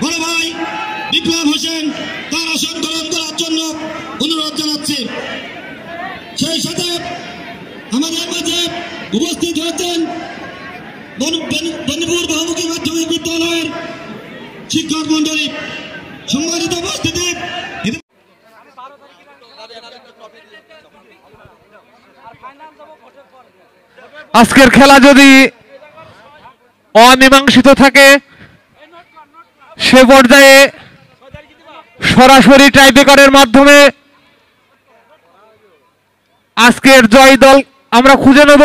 বড় ভাই বিপ্লব হোসেন তার আসন গ্রহণ করার জন্য অনুরোধ জানাচ্ছি। সেই সাথে আমাদের মাঝে উপস্থিত হয়েছেন বন্ধুপুর বহুমুখী মাধ্যমিক বিদ্যালয়ের শিক্ষক মন্ডলী। সম্মানিত উপস্থিতি, আজকের খেলা যদি অমীমাংসিত থাকে সে পর্যায়ে সরাসরি টাইব্রেকারের মাধ্যমে আজকের জয় দল আমরা খুঁজে নেব।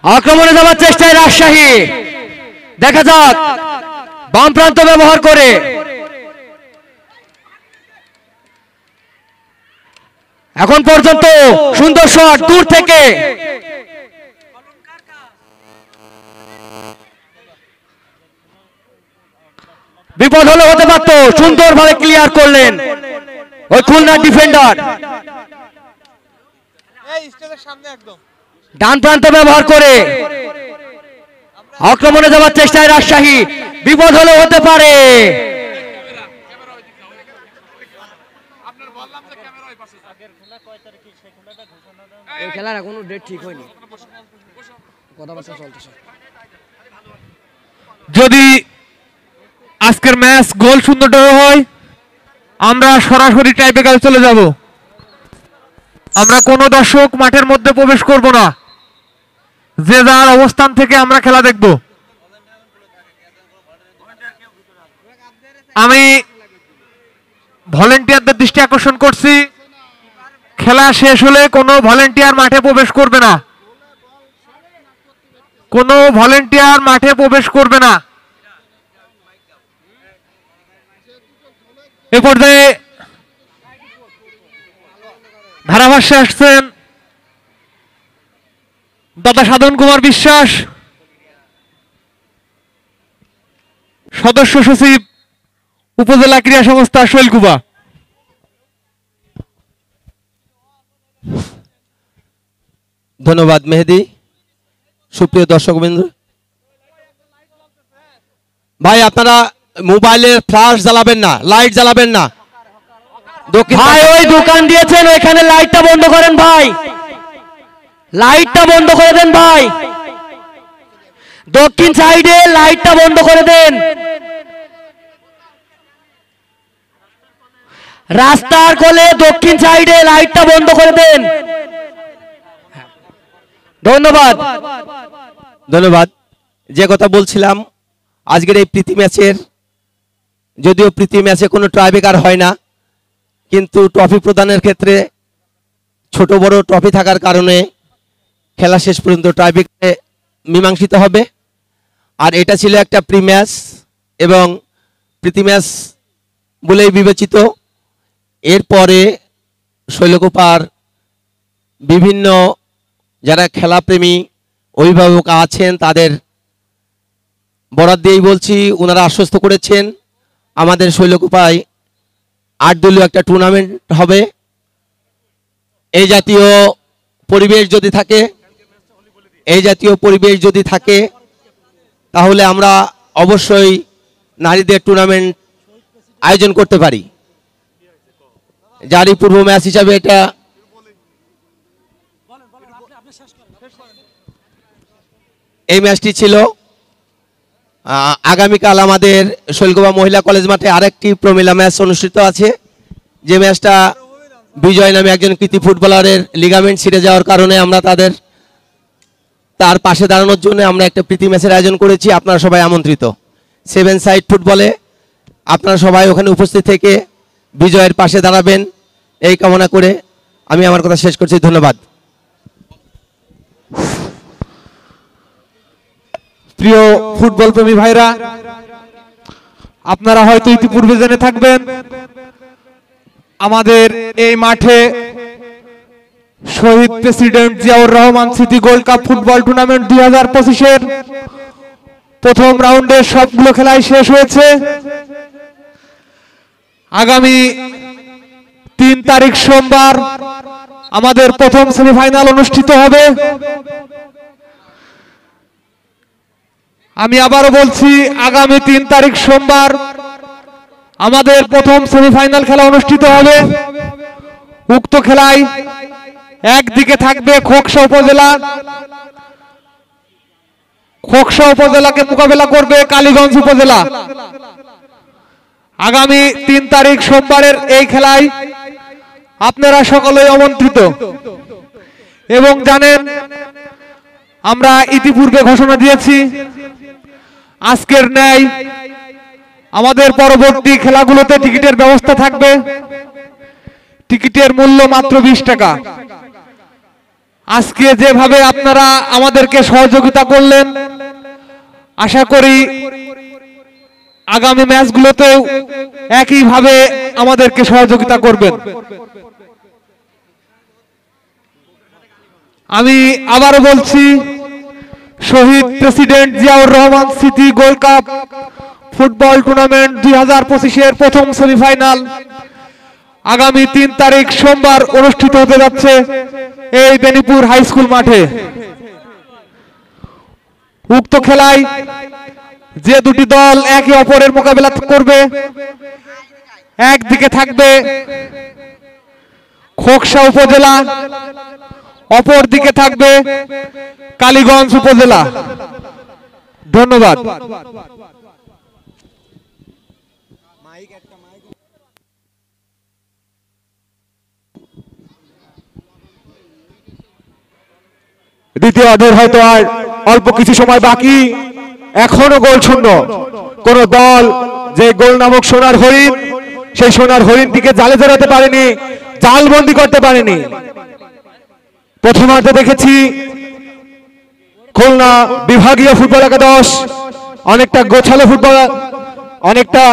আক্রমণে যাওয়ার চেষ্টায় রাজশাহী, দেখা যাক বাম প্রান্ত ব্যবহার করে এখন পর্যন্ত সুন্দর শট দূর থেকে বিপদ হলে হতে পারত, সুন্দরভাবে ক্লিয়ার করলেন ওই খুলনা ডিফেন্ডার। ডান প্রান্ত ব্যবহার করে আক্রমণে যাওয়ার চেষ্টায় রাজশাহী, বিপদ হলে হতে পারে। এই খেলার এখনো ডেট ঠিক হয়নি, কথাবার্তা চলতেছে। যদি আজকের ম্যাচ গোল শূন্য ড্র হয় আমরা সরাসরি টাইব্রেকারে চলে যাব। আমরা কোনো দর্শক মাঠের মধ্যে প্রবেশ করব না, যে যার অবস্থান থেকে আমরা খেলা দেখব। আমি ভলেন্টিয়ারদের দৃষ্টি আকর্ষণ করছি, খেলা শেষ হলে কোনো ভলেন্টিয়ার মাঠে প্রবেশ করবে না, কোনো ভলেন্টিয়ার মাঠে প্রবেশ করবে না। এ পর্যায়ে ধারাভাষ্যে আসছেন দাদা সাধন কুমার বিশ্বাস, সদস্য সচিব উপজেলা ক্রীড়া সংস্থা শৈলকুপা। ধন্যবাদ মেহেদি। সুপ্রিয় দর্শকবৃন্দ, ভাই আপনারা মোবাইলের ফ্ল্যাশ জ্বালাবেন না, লাইট জ্বালাবেন না। ভাই ওই দোকান দিয়েছেন ওইখানে লাইটটা বন্ধ করেন ভাই, লাইটটা বন্ধ করে দেন ভাই, দক্ষিণ সাইডে লাইটটা বন্ধ করে দেন, রাস্তার কোলে দক্ষিণ সাইডে লাইটটা বন্ধ করে দেন। ধন্যবাদ ধন্যবাদ। যে কথা বলছিলাম, আজকের এই প্রীতি ম্যাচের, যদিও প্রীতি ম্যাচে কোনো ট্রাইব্রেকার হয় না, কিন্তু ট্রফি প্রদানের ক্ষেত্রে ছোট বড় ট্রফি থাকার কারণে খেলা শেষ পর্যন্ত ট্রাইব্রেকারে মীমাংসিত হবে। আর এটা ছিল একটা প্রি ম্যাচ এবং প্রীতি ম্যাচ বলেই বিবেচিত। এরপরে শৈলকুপার বিভিন্ন যারা খেলাপ্রেমী অভিভাবক আছেন তাদের বরাত দিয়েই বলছি, ওনারা আশ্বস্ত করেছেন আমাদের শৈলকুপায় 8 দলীয় একটা টুর্নামেন্ট হবে। এই জাতীয় পরিবেশ যদি থাকে তাহলে আমরা অবশ্যই নারীদের টুর্নামেন্ট আয়োজন করতে পারি। যারই পূর্ব ম্যাচ হিসাবে এটা এই ম্যাচটি ছিল। আগামীকাল আমাদের শৈলকুপা মহিলা কলেজ মাঠে আরেকটি প্রমিলা ম্যাচ অনুষ্ঠিত আছে, যে ম্যাচটা বিজয় নামে একজন কৃতি ফুটবলারের লিগামেন্ট ছিঁড়ে যাওয়ার কারণে আমরা তার পাশে দাঁড়ানোর জন্য আমরা একটা প্রীতি ম্যাচের আয়োজন করেছি। আপনারা সবাই আমন্ত্রিত। 7 সাইড ফুটবলে আপনারা সবাই ওখানে উপস্থিত থেকে বিজয়ের পাশে দাঁড়াবেন এই কামনা করে আমি আমার কথা শেষ করছি। ধন্যবাদ। প্রিয় ফুটবল প্রেমী ভাইরা, আপনারা হয়তো ইতিপূর্বে জেনে থাকবেন আমাদের এই মাঠে শহীদ প্রেসিডেন্ট জিয়াউর রহমান স্মৃতি গোল্ড কাপ ফুটবল টুর্নামেন্ট 2025-এর প্রথম রাউন্ডের সবগুলো খেলাই শেষ হয়েছে। আগামী 3 তারিখ সোমবার আমাদের প্রথম সেমিফাইনাল অনুষ্ঠিত হবে। আমি আবারও বলছি, আগামী 3 তারিখ সোমবার আমাদের প্রথম সেমিফাইনাল খেলা অনুষ্ঠিত হবে। উক্ত খেলায় একদিকে থাকবে খোকসা উপজেলা, খোকসা উপজেলাকে মোকাবেলা করবে কালীগঞ্জ উপজেলা। আগামী 3 তারিখ সোমবারের এই খেলায় আপনারা সকলেই আমন্ত্রিত। এবং জানেন, আমরা ইতিপূর্বে ঘোষণা দিয়েছি, আজকের ন্যায় আমাদের পরবর্তী খেলাগুলোতে টিকিটের ব্যবস্থা থাকবে। টিকিটের মূল্য মাত্র 20 টাকা। আজকে যেভাবে আপনারা আমাদেরকে সহযোগিতা করলেন, আশা করি আগামী ম্যাচগুলোতেও একইভাবে আমাদেরকে সহযোগিতা করবেন। আমি আবারও বলছি, শহীদ প্রেসিডেন্ট জিয়াউর রহমান স্মৃতি গোল্ড কাপ ফুটবল টুর্নামেন্ট 2025-এর প্রথম সেমিফাইনাল আগামী 3 তারিখ সোমবার অনুষ্ঠিত হতে যাচ্ছে এই বেনিপুর হাই স্কুল মাঠে। উক্ত খেলায় যে দুটি দল একে অপরের মোকাবেলা করবে, একদিকে থাকবে খোকসা উপজেলা, অপর দিকে থাকবে কালীগঞ্জ উপজেলা। ধন্যবাদ। দ্বিতীয় অর্ধের হয়তো আর অল্প কিছু সময় বাকি, এখনো গোল শূন্য। কোন দল যে গোল নামক সোনার হরিণ, সেই সোনার হরিণটিকে জালে জড়াতে পারেনি, জালবন্দি করতে পারেনি। প্রথমার্ধে দেখেছি খুলনা বিভাগীয় ফুটবল একাদশ অনেকটা গোছালো ফুটবল, অনেকটা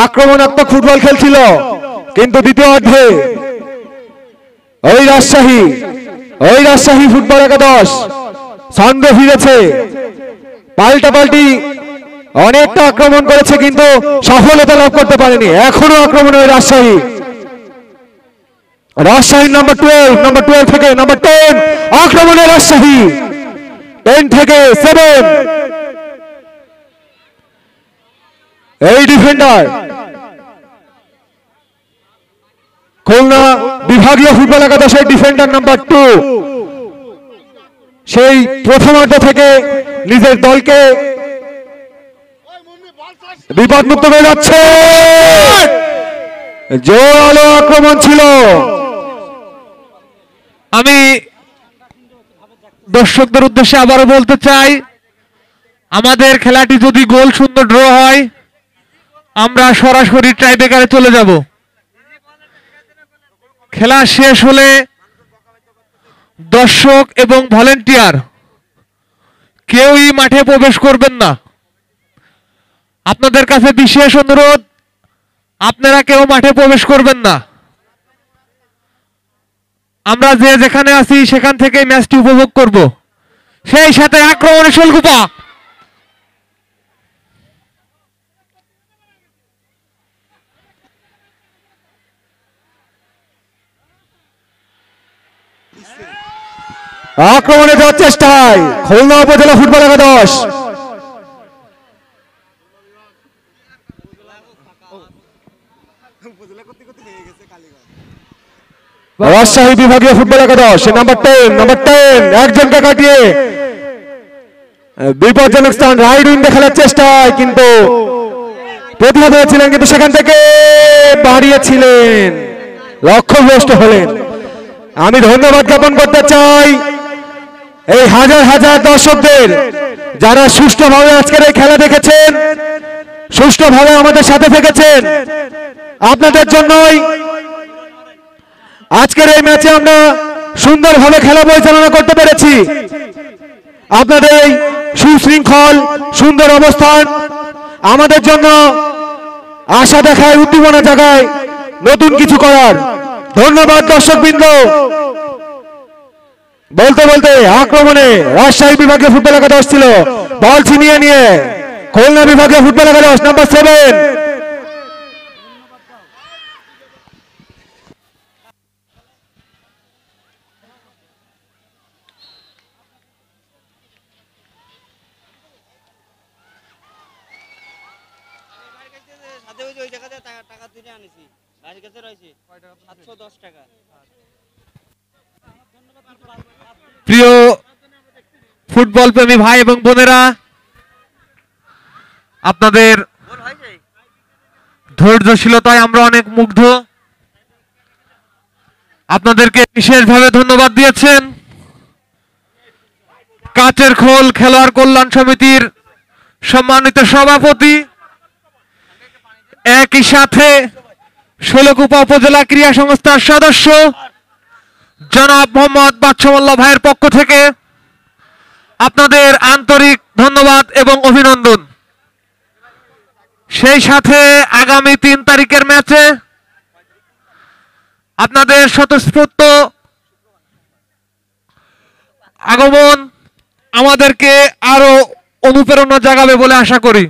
আক্রমণাত্মক ফুটবল খেলছিল, কিন্তু দ্বিতীয় অর্ধে ওই রাজশাহী ফুটবল একাদশ ছন্দে ফিরেছে। পাল্টাপাল্টি অনেকটা আক্রমণ করেছে, কিন্তু সফলতা লাভ করতে পারেনি। এখনো আক্রমণ ওই রাজশাহী নাম্বার 12 থেকে নাম্বার 10 আক্রমণে রাজশাহী 10 থেকে 7। এই ডিফেন্ডার খুলনা বিভাগীয় ফুটবল একাদশের ডিফেন্ডার নাম্বার 2, সেই প্রথমার্ধ থেকে নিজের দলকে বিপদমুক্ত হয়ে যাচ্ছে। জোরালো আক্রমণ ছিল। আমি দর্শকদের উদ্দেশ্যে আবারও বলতে চাই, আমাদের খেলাটি যদি গোল শূন্য ড্র হয়, আমরা সরাসরি টাইব্রেকারে চলে যাব। খেলা শেষ হলে দর্শক এবং ভলেন্টিয়ার কেউই মাঠে প্রবেশ করবেন না। আপনাদের কাছে বিশেষ অনুরোধ, আপনারা কেউ মাঠে প্রবেশ করবেন না। আমরা যে যেখানে আছি সেখান থেকে ম্যাচটি উপভোগ করব। সেই সাথে আক্রমণে শোলকুপা, আক্রমণে যাওয়ার চেষ্টায় খুলনা উপজেলা ফুটবল একাদশ। রাজশাহী বিভাগীয় ফুটবল একাদশ নাম্বার 10 একজনকে কাটিয়ে বিপজ্জনক স্থান রাইট উইন্ডে খেলার চেষ্টায়, কিন্তু প্রতিহত হয়েছিলেন, কিন্তু সেখান থেকে বাড়িয়েছিলেন, লক্ষ্যভ্রষ্ট হলেন। আমি ধন্যবাদ জ্ঞাপন করতে চাই এই হাজার হাজার দর্শকদের, যারা সুষ্ঠুভাবে আজকের এই খেলা দেখেছেন, সুষ্ঠুভাবে আমাদের সাথে থেকেছেন। আপনাদের জন্যই আজকের এই ম্যাচে আমরা সুন্দরভাবে খেলা পরিচালনা করতে পেরেছি। আপনাদের এই সুশৃঙ্খল সুন্দর অবস্থান আমাদের জন্য আশা দেখায়, উদ্দীপনা জাগায় নতুন কিছু করার। ধন্যবাদ দর্শকবৃন্দ। বলতে বলতে আক্রমণে রাজশাহী বিভাগীয় ফুটবল একাদশ ছিল, বল ছিনিয়ে নিয়ে খুলনা বিভাগীয় ফুটবল একাদশ নাম্বার 7। ওই জায়গাতে টাকা তুলে আনিছি ভাইয়ের কাছে রয়েছে 710 টাকা। প্রিয় ফুটবল প্রেমী ভাই এবং বোনেরা, আপনাদের ধৈর্যশীলতায় আমরা অনেক মুগ্ধ। আপনাদেরকে বিশেষভাবে ধন্যবাদ দিয়েছেন কাচের খোল খেলোয়াড় কল্যাণ সমিতির সম্মানিত সভাপতি, একই সাথে শৈলকুপা উপজেলা ক্রীড়া সংস্থার সদস্য জনাব মোহাম্মদ বাদশাহ ভাইয়ের পক্ষ থেকে আপনাদের আন্তরিক ধন্যবাদ এবং অভিনন্দন। সেই সাথে আগামী 3 তারিখের ম্যাচে আপনাদের স্বতঃস্ফূর্ত আগমন আমাদেরকে আরো অনুপ্রেরণা জাগাবে বলে আশা করি।